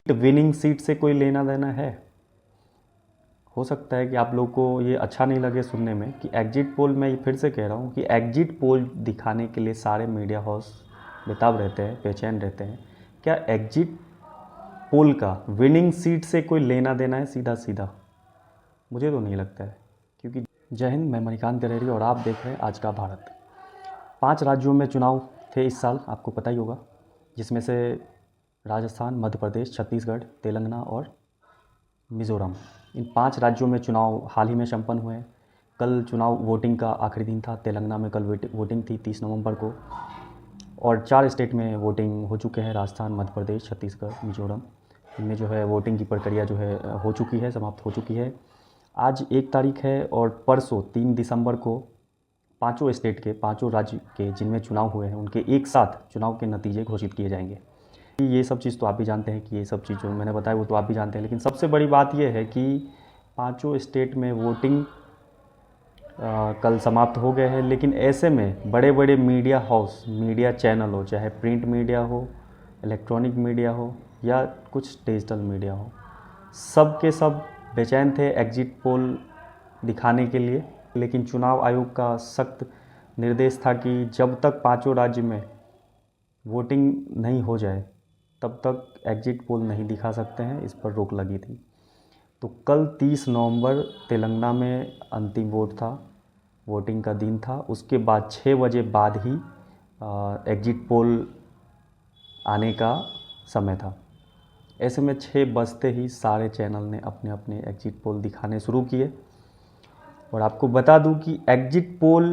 Winning seat से कोई लेना देना है? हो सकता है कि आप लोग को ये अच्छा नहीं लगे सुनने में कि एग्जिट पोल, मैं फिर से कह रहा हूँ कि एग्जिट पोल दिखाने के लिए सारे मीडिया हाउस बेताब रहते हैं, बेचैन रहते हैं। क्या एग्जिट पोल का विनिंग सीट से कोई लेना देना है सीधा सीधा? मुझे तो नहीं लगता है। क्योंकि जय हिंद, मैं मणिकांत गरेरी और आप देख रहे हैं आज का भारत। 5 राज्यों में चुनाव थे इस साल, आपको पता ही होगा, जिसमें से राजस्थान, मध्य प्रदेश, छत्तीसगढ़, तेलंगाना और मिज़ोरम, इन 5 राज्यों में चुनाव हाल ही में संपन्न हुए हैं। कल चुनाव वोटिंग का आखिरी दिन था। तेलंगाना में कल वोटिंग थी 30 नवंबर को, और 4 स्टेट में वोटिंग हो चुके हैं, राजस्थान, मध्य प्रदेश, छत्तीसगढ़, मिज़ोरम। इनमें जो है वोटिंग की प्रक्रिया जो है हो चुकी है, समाप्त हो चुकी है। आज 1 तारीख है और परसों 3 दिसंबर को 5 स्टेट के, 5 राज्य के जिनमें चुनाव हुए हैं, उनके एक साथ चुनाव के नतीजे घोषित किए जाएंगे। ये सब चीज़ तो आप भी जानते हैं कि ये सब चीज़ जो मैंने बताया वो तो आप भी जानते हैं, लेकिन सबसे बड़ी बात ये है कि 5 स्टेट में वोटिंग कल समाप्त हो गए हैं। लेकिन ऐसे में बड़े बड़े मीडिया हाउस, मीडिया चैनल हो, चाहे प्रिंट मीडिया हो, इलेक्ट्रॉनिक मीडिया हो या कुछ डिजिटल मीडिया हो, सब के सब बेचैन थे एग्जिट पोल दिखाने के लिए। लेकिन चुनाव आयोग का सख्त निर्देश था कि जब तक 5 राज्य में वोटिंग नहीं हो जाए तब तक एग्जिट पोल नहीं दिखा सकते हैं, इस पर रोक लगी थी। तो कल 30 नवंबर तेलंगाना में अंतिम वोट था, वोटिंग का दिन था। उसके बाद 6 बजे बाद ही एग्जिट पोल आने का समय था। ऐसे में 6 बजते ही सारे चैनल ने अपने अपने एग्जिट पोल दिखाने शुरू किए। और आपको बता दूं कि एग्जिट पोल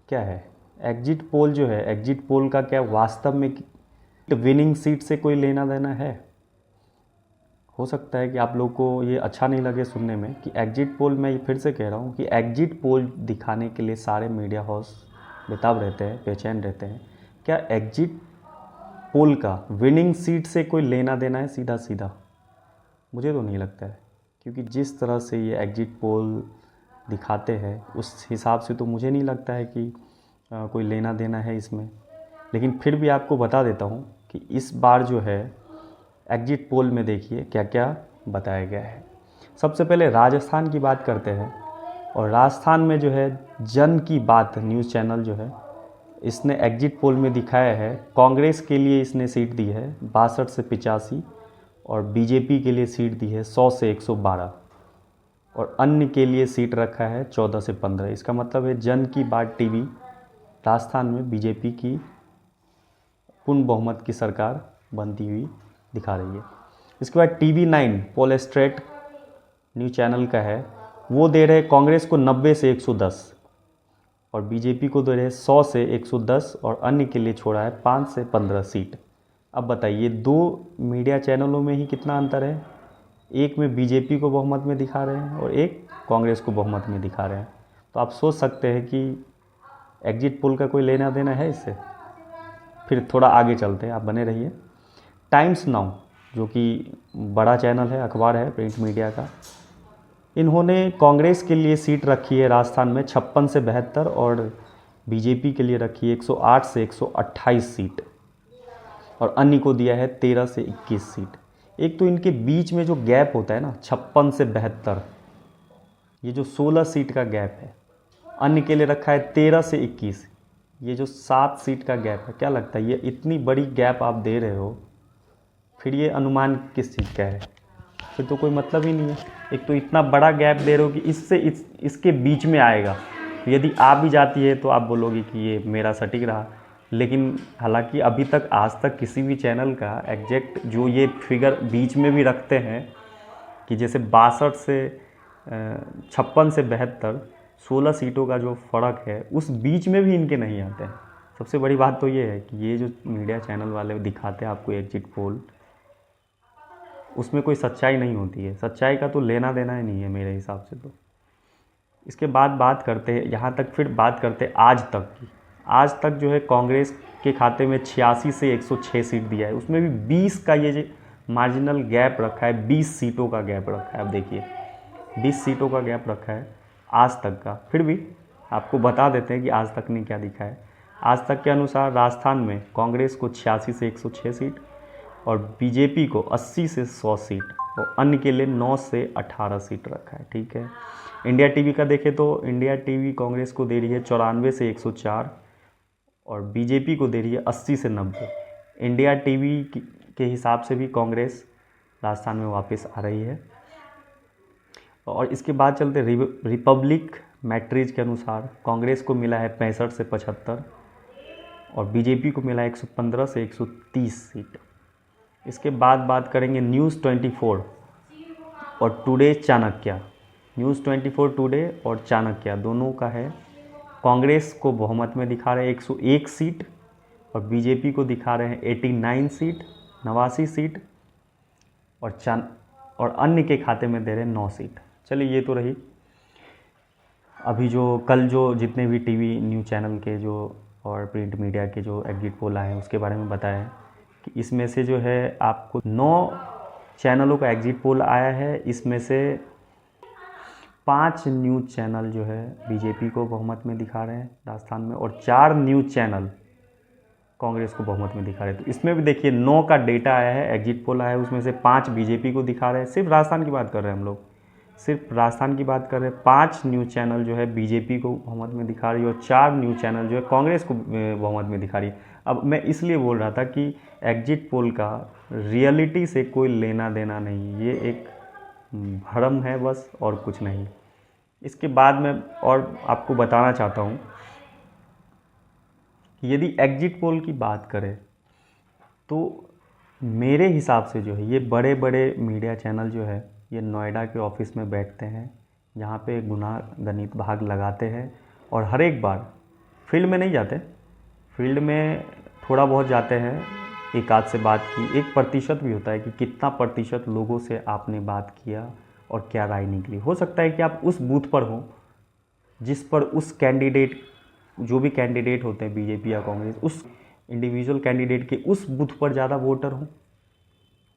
क्या है। एग्जिट पोल जो है, एग्जिट पोल का क्या वास्तव में विनिंग सीट से कोई लेना देना है? हो सकता है कि आप लोग को ये अच्छा नहीं लगे सुनने में कि एग्जिट पोल, मैं फिर से कह रहा हूँ कि एग्जिट पोल दिखाने के लिए सारे मीडिया हाउस बेताब रहते हैं, बेचैन रहते हैं। क्या एग्जिट पोल का विनिंग सीट से कोई लेना देना है सीधा सीधा? मुझे तो नहीं लगता है। क्योंकि जिस तरह से ये एग्जिट पोल दिखाते हैं उस हिसाब से तो मुझे नहीं लगता है कि कोई लेना देना है इसमें। लेकिन फिर भी आपको बता देता हूँ कि इस बार जो है एग्जिट पोल में देखिए क्या क्या बताया गया है। सबसे पहले राजस्थान की बात करते हैं। और राजस्थान में जो है जन की बात न्यूज़ चैनल जो है, इसने एग्जिट पोल में दिखाया है कांग्रेस के लिए इसने सीट दी है 62 से 85, और बीजेपी के लिए सीट दी है 100 से 112, और अन्य के लिए सीट रखा है 14 से 15। इसका मतलब है जन की बात टीवी राजस्थान में बीजेपी की पूर्ण बहुमत की सरकार बनती हुई दिखा रही है। इसके बाद TV9 पोल स्ट्रेट न्यूज़ चैनल का है, वो दे रहे कांग्रेस को 90 से 110, और बीजेपी को दे रहे 100 से 110, और अन्य के लिए छोड़ा है 5 से 15 सीट। अब बताइए 2 मीडिया चैनलों में ही कितना अंतर है। एक में बीजेपी को बहुमत में दिखा रहे हैं और एक कांग्रेस को बहुमत में दिखा रहे हैं। तो आप सोच सकते हैं कि एग्जिट पोल का कोई लेना देना है इससे। फिर थोड़ा आगे चलते हैं, आप बने रहिए। टाइम्स नाउ जो कि बड़ा चैनल है, अखबार है प्रिंट मीडिया का, इन्होंने कांग्रेस के लिए सीट रखी है राजस्थान में 56 से 72, और बीजेपी के लिए रखी है 108 से 128 सीट, और अन्य को दिया है 13 से 21 सीट। एक तो इनके बीच में जो गैप होता है ना 56 से 72, ये जो 16 सीट का गैप है, अन्य के लिए रखा है 13 से 21, ये जो 7 सीट का गैप है। क्या लगता है ये इतनी बड़ी गैप आप दे रहे हो, फिर ये अनुमान किस चीज़ का है? फिर तो कोई मतलब ही नहीं है। एक तो इतना बड़ा गैप दे रहे हो कि इससे इसके बीच में आएगा, तो यदि आ भी जाती है तो आप बोलोगे कि ये मेरा सटीक रहा। लेकिन हालांकि अभी तक, आज तक किसी भी चैनल का एग्जैक्ट जो ये फिगर बीच में भी रखते हैं कि जैसे 62 से 56 से 72, 16 सीटों का जो फ़र्क है उस बीच में भी इनके नहीं आते हैं। सबसे बड़ी बात तो ये है कि ये जो मीडिया चैनल वाले दिखाते हैं आपको एग्जिट पोल, उसमें कोई सच्चाई नहीं होती है। सच्चाई का तो लेना देना ही नहीं है मेरे हिसाब से तो। इसके बाद बात करते हैं, यहाँ तक फिर बात करते हैं आज तक की। आज तक जो है कांग्रेस के खाते में 86 से 106 सीट दिया है, उसमें भी 20 का ये जो मार्जिनल गैप रखा है, 20 सीटों का गैप रखा है। अब देखिए 20 सीटों का गैप रखा है आज तक का। फिर भी आपको बता देते हैं कि आज तक ने क्या दिखा है। आज तक के अनुसार राजस्थान में कांग्रेस को 86 से 106 सीट, और बीजेपी को 80 से 100 सीट और अन्य के लिए 9 से 18 सीट रखा है। ठीक है। इंडिया टीवी का देखें तो इंडिया टीवी कांग्रेस को दे रही है 94 से 104 और बीजेपी को दे रही है 80 से 90। इंडिया टीवी के हिसाब से भी कांग्रेस राजस्थान में वापस आ रही है। और इसके बाद चलते रिपब्लिक मैट्रिज के अनुसार कांग्रेस को मिला है 65 से 75 और बीजेपी को मिला है 115 से 130 सीट। इसके बाद बात करेंगे न्यूज़ 24 और टुडे चाणक्य। न्यूज़ 24 टुडे और चाणक्य दोनों का है, कांग्रेस को बहुमत में दिखा रहे हैं 101 सीट और बीजेपी को दिखा रहे हैं 89 सीट 89 सीट और अन्य के खाते में दे रहे हैं 9 सीट। चलिए ये तो रही अभी जो कल जो जितने भी टीवी न्यूज़ चैनल के जो और प्रिंट मीडिया के जो एग्जिट पोल आए हैं उसके बारे में बताया है कि इसमें से जो है आपको 9 चैनलों का एग्जिट पोल आया है। इसमें से 5 न्यूज़ चैनल जो है बीजेपी को बहुमत में दिखा रहे हैं राजस्थान में और 4 न्यूज़ चैनल कांग्रेस को बहुमत में दिखा रहे हैं। तो इसमें भी देखिए 9 का डेटा आया है, एग्जिट पोल आया है, उसमें से 5 बीजेपी को दिखा रहे हैं। सिर्फ राजस्थान की बात कर रहे हैं हम लोग, सिर्फ राजस्थान की बात कर रहे हैं। 5 न्यूज़ चैनल जो है बीजेपी को बहुमत में दिखा रही है और 4 न्यूज़ चैनल जो है कांग्रेस को बहुमत में दिखा रही है। अब मैं इसलिए बोल रहा था कि एग्जिट पोल का रियलिटी से कोई लेना देना नहीं, ये एक भ्रम है बस और कुछ नहीं। इसके बाद मैं और आपको बताना चाहता हूँ कि यदि एग्जिट पोल की बात करें तो मेरे हिसाब से जो है ये बड़े बड़े मीडिया चैनल जो है ये नोएडा के ऑफिस में बैठते हैं, यहाँ पे गुना गणित भाग लगाते हैं और हर एक बार फील्ड में नहीं जाते, फील्ड में थोड़ा बहुत जाते हैं, एक आध से बात की, 1% भी होता है कि कितना प्रतिशत लोगों से आपने बात किया और क्या राय निकली। हो सकता है कि आप उस बूथ पर हो जिस पर उस कैंडिडेट जो भी कैंडिडेट होते हैं बीजेपी या कांग्रेस, उस इंडिविजुअल कैंडिडेट के उस बूथ पर ज़्यादा वोटर हो,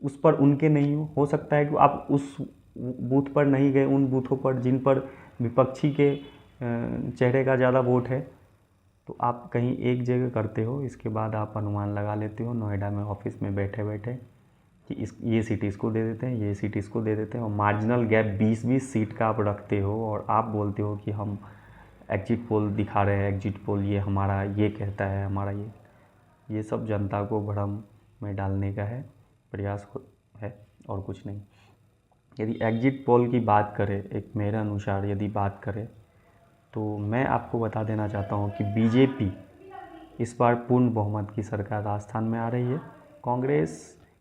उस पर उनके नहीं हो सकता है कि आप उस बूथ पर नहीं गए उन बूथों पर जिन पर विपक्षी के चेहरे का ज़्यादा वोट है, तो आप कहीं एक जगह करते हो। इसके बाद आप अनुमान लगा लेते हो नोएडा में ऑफिस में बैठे बैठे कि ये सीट इसको दे देते हैं, ये सीट इसको दे देते हैं और मार्जिनल गैप 20-20 सीट का आप रखते हो और आप बोलते हो कि हम एग्जिट पोल दिखा रहे हैं, एग्जिट पोल ये हमारा ये कहता है, हमारा ये सब जनता को भ्रम में डालने का है प्रयास है और कुछ नहीं। यदि एग्जिट पोल की बात करें, एक मेरे अनुसार यदि बात करें तो मैं आपको बता देना चाहता हूं कि बीजेपी इस बार पूर्ण बहुमत की सरकार राजस्थान में आ रही है। कांग्रेस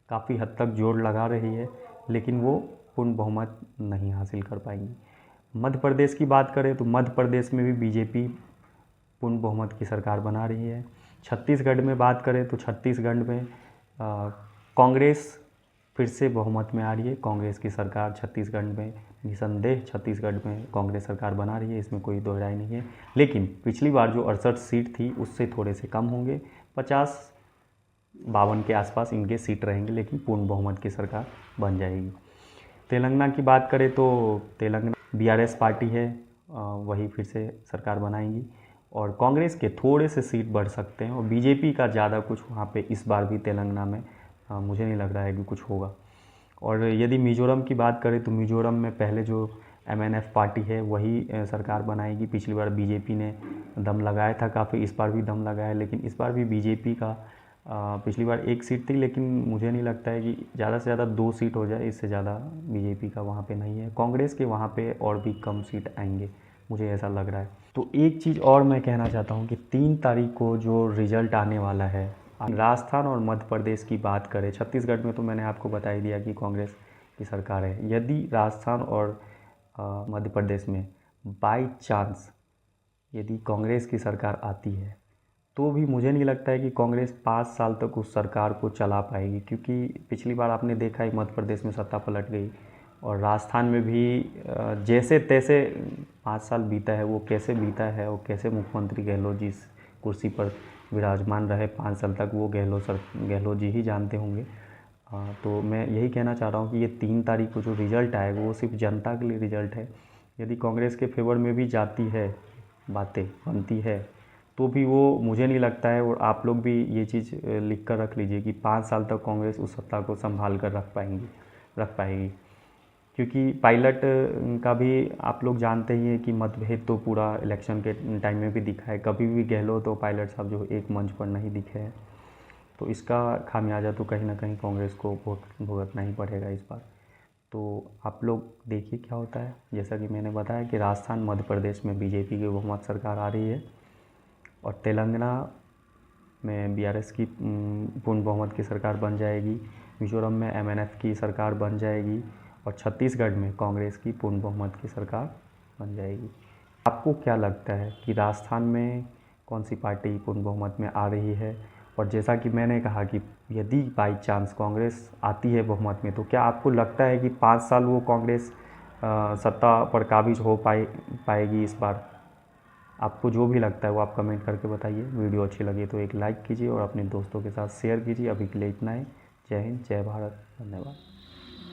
काफ़ी हद तक जोर लगा रही है लेकिन वो पूर्ण बहुमत नहीं हासिल कर पाएंगी। मध्य प्रदेश की बात करें तो मध्य प्रदेश में भी बीजेपी पूर्ण बहुमत की सरकार बना रही है। छत्तीसगढ़ में बात करें तो छत्तीसगढ़ में कांग्रेस फिर से बहुमत में आ रही है। कांग्रेस की सरकार छत्तीसगढ़ में निसंदेह छत्तीसगढ़ में कांग्रेस सरकार बना रही है, इसमें कोई दो राय नहीं है। लेकिन पिछली बार जो 68 सीट थी उससे थोड़े से कम होंगे, 50-52 के आसपास इनके सीट रहेंगे, लेकिन पूर्ण बहुमत की सरकार बन जाएगी। तेलंगाना की बात करें तो तेलंगाना बीआरएस पार्टी है, वही फिर से सरकार बनाएंगी और कांग्रेस के थोड़े से सीट बढ़ सकते हैं और बीजेपी का ज़्यादा कुछ वहाँ पे इस बार भी तेलंगाना में मुझे नहीं लग रहा है कि कुछ होगा। और यदि मिज़ोरम की बात करें तो मिज़ोरम में पहले जो एमएनएफ पार्टी है वही सरकार बनाएगी। पिछली बार बीजेपी ने दम लगाया था काफ़ी, इस बार भी दम लगाया, लेकिन इस बार भी बीजेपी का पिछली बार 1 सीट थी, लेकिन मुझे नहीं लगता है कि ज़्यादा से ज़्यादा 2 सीट हो जाए, इससे ज़्यादा बीजेपी का वहाँ पे नहीं है। कांग्रेस के वहाँ पे और भी कम सीट आएंगे, मुझे ऐसा लग रहा है। तो एक चीज़ और मैं कहना चाहता हूँ कि 3 तारीख को जो रिज़ल्ट आने वाला है, राजस्थान और मध्य प्रदेश की बात करें, छत्तीसगढ़ में तो मैंने आपको बता ही दिया कि कांग्रेस की सरकार है। यदि राजस्थान और मध्य प्रदेश में बाई चांस यदि कांग्रेस की सरकार आती है तो भी मुझे नहीं लगता है कि कांग्रेस 5 साल तक उस सरकार को चला पाएगी, क्योंकि पिछली बार आपने देखा है मध्य प्रदेश में सत्ता पलट गई और राजस्थान में भी जैसे तैसे 5 साल बीता है। वो कैसे बीता है और कैसे मुख्यमंत्री गहलोत जी इस कुर्सी पर विराजमान रहे 5 साल तक, वो गहलोत जी ही जानते होंगे। तो मैं यही कहना चाह रहा हूँ कि ये 3 तारीख को जो रिज़ल्ट आएगा वो सिर्फ जनता के लिए रिज़ल्ट है। यदि कांग्रेस के फेवर में भी जाती है, बातें बनती है, तो भी वो मुझे नहीं लगता है, और आप लोग भी ये चीज़ लिख कर रख लीजिए कि 5 साल तक कांग्रेस उस सत्ता को संभाल कर रख पाएगी। क्योंकि पायलट का भी आप लोग जानते ही हैं कि मतभेद तो पूरा इलेक्शन के टाइम में भी दिखा है। कभी भी गहलोत और पायलट साहब जो एक मंच पर नहीं दिखे हैं, तो इसका खामियाजा तो कहीं ना कहीं कांग्रेस को भुगतना ही पड़ेगा इस बार। तो आप लोग देखिए क्या होता है। जैसा कि मैंने बताया कि राजस्थान मध्य प्रदेश में बीजेपी की बहुमत सरकार आ रही है, और तेलंगाना में बीआरएस की पूर्ण बहुमत की सरकार बन जाएगी, मिजोरम में एमएनएफ की सरकार बन जाएगी, और छत्तीसगढ़ में कांग्रेस की पूर्ण बहुमत की सरकार बन जाएगी। आपको क्या लगता है कि राजस्थान में कौन सी पार्टी पूर्ण बहुमत में आ रही है? और जैसा कि मैंने कहा कि यदि बाई चांस कांग्रेस आती है बहुमत में, तो क्या आपको लगता है कि 5 साल वो कांग्रेस सत्ता पर काबिज हो पाएगी इस बार? आपको जो भी लगता है वो आप कमेंट करके बताइए। वीडियो अच्छी लगी तो एक लाइक कीजिए और अपने दोस्तों के साथ शेयर कीजिए। अभी के लिए इतना ही। जय हिंद, जय भारत, धन्यवाद।